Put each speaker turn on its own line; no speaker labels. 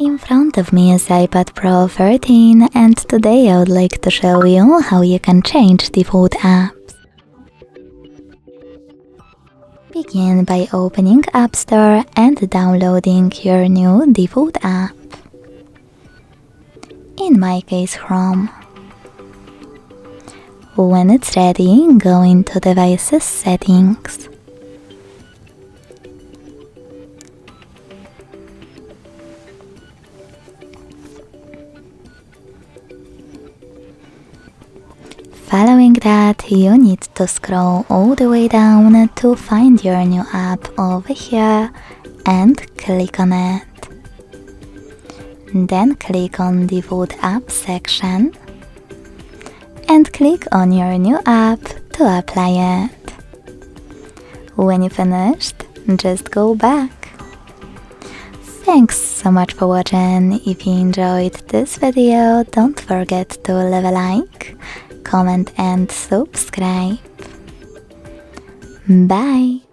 In front of me is iPad Pro 13 and today I would like to show you how you can change default apps. Begin by opening App Store and downloading your new default app. In my case, Chrome. When it's ready, go into Devices Settings. Following that, you need to scroll all the way down to find your new app over here and click on it. Then click on Default App section and click on your new app to apply it. When you finished, just go back. Thanks so much for watching. If you enjoyed this video, don't forget to leave a like, comment and subscribe. Bye!